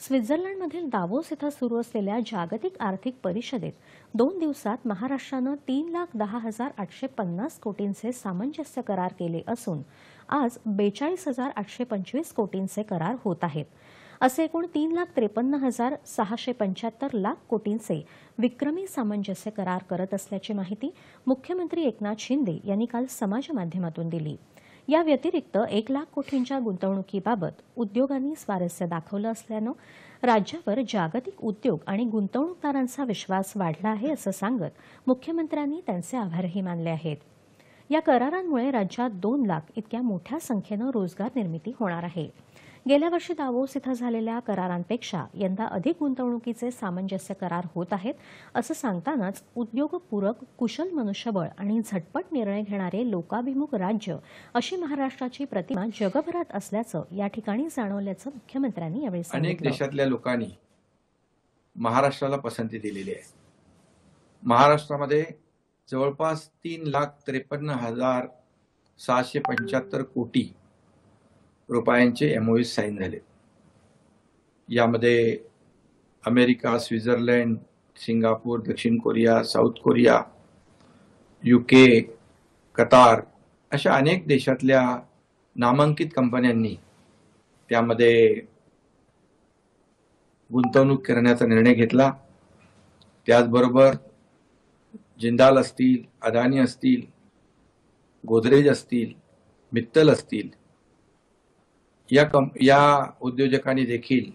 स्वित्झर्लंडमधील दावोस इथं सुरू असलेल्या जागतिक आर्थिक परिषदेत 2 दिवसात महाराष्ट्रानं 3,10,850 कोटींचे सामंजस्य करार केले असून आज 42,825 कोटींचे करार होत आहेत. असे एकूण 3,53,675 लाख कोटींचे विक्रमी सामंजस्य करार करत असल्याची माहिती मुख्यमंत्री एकनाथ शिंदे यांनी काल समाजमाध्यमातून दिली. या व्यतिरिक्त 1 लाख कोटींच्या गुंतवणुकीबाबत उद्योगांनी स्वारस्य दाखवलं असल्यानं राज्यावर जागतिक उद्योग आणि गुंतवणूकदारांचा विश्वास वाढला आहे असं सांगत मुख्यमंत्र्यांनी त्यांचे आभारही मानले आहेत. या करारांमुळे राज्यात 2 लाख इतक्या मोठ्या संख्येनं रोजगार निर्मिती होणार आहे. गेल्या वर्षी दावोस इथं झालेल्या करारांपेक्षा यंदा अधिक गुंतवणुकीचे सामंजस्य करार होत आहेत असं सांगतानाच उद्योगपूरक, कुशल मनुष्यबळ आणि झटपट निर्णय घेणारे लोकाभिमुख राज्य अशी महाराष्ट्राची प्रतिमा जगभरात असल्याचं या ठिकाणी जाणवल्याचं मुख्यमंत्र्यांनी यावेळी सांगितलं. अनेक देशातल्या लोकांनी महाराष्ट्राला पसंती दिलेली आहे. महाराष्ट्रामध्ये जवळपास 3,53,675 कोटी रुपयांचे MOU साईन झाले. यामध्ये अमेरिका, स्वित्झर्लंड, सिंगापूर, दक्षिण Korea, south Korea, UK, Qatar अशा अनेक देशातल्या नामांकित कंपन्यांनी त्यामध्ये गुंतवणूक करण्याचा निर्णय घेतला. त्याचबरोबर जिंदाल असतील, अदानी असतील, गोदरेज असतील, मित्तल असतील या उद्योजकांनी देखील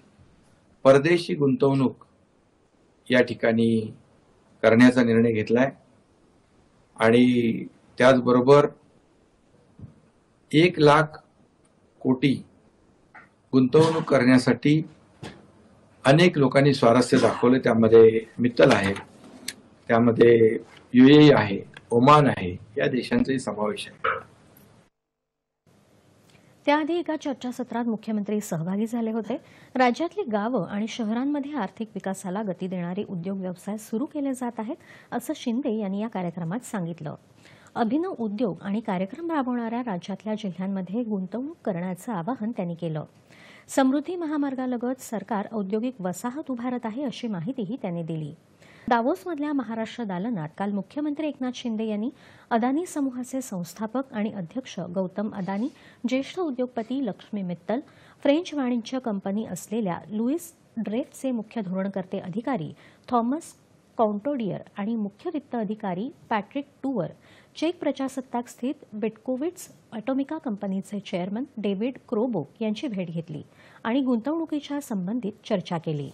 परदेशी गुंतवणूक या ठिकाणी करण्याचा निर्णय घेतलाय आणि त्याचबरोबर 1 लाख कोटी गुंतवणूक करण्यासाठी अनेक लोकांनी स्वारस्य दाखवले. त्यामध्ये मित्तल आहे, त्यामध्ये UAE आहे, ओमान आहे, या देशांचाही समावेश आहे. त्याआधी एका चर्चासत्रात मुख्यमंत्री सहभागी झाले होते. राज्यातली गावं आणि शहरांमध्ये आर्थिक विकासाला गती देणारे उद्योग व्यवसाय सुरू केले जात आहेत असं शिंदे यांनी या कार्यक्रमात सांगितलं. अभिनव उद्योग आणि कार्यक्रम राबवणाऱ्या राज्यातल्या जिल्ह्यांमध्ये गुंतवणूक करण्याचं आवाहन त्यांनी केलं. समृद्धी महामार्गालगत सरकार औद्योगिक वसाहत उभारत आहे अशी माहितीही त्यांनी दिली. दावोसमधल्या महाराष्ट्र दालनात काल मुख्यमंत्री एकनाथ शिंदे यांनी अदानी समूहाचे संस्थापक आणि अध्यक्ष गौतम अदानी, ज्येष्ठ उद्योगपती लक्ष्मी मित्तल, फ्रेंच वाणिज्य कंपनी असलेल्या लुईस ड्रेफचे मुख्य धोरणकर्ते अधिकारी थॉमस कॉन्टोडियर आणि मुख्य वित्त अधिकारी पॅट्रिक टूवर, चेक प्रजासत्ताक स्थित बिटकोविट्स अटोमिका कंपनीचे चेअरमन डेव्हिड क्रोबो यांची भेट घेतली आणि गुंतवणुकीच्या संबंधित चर्चा केली.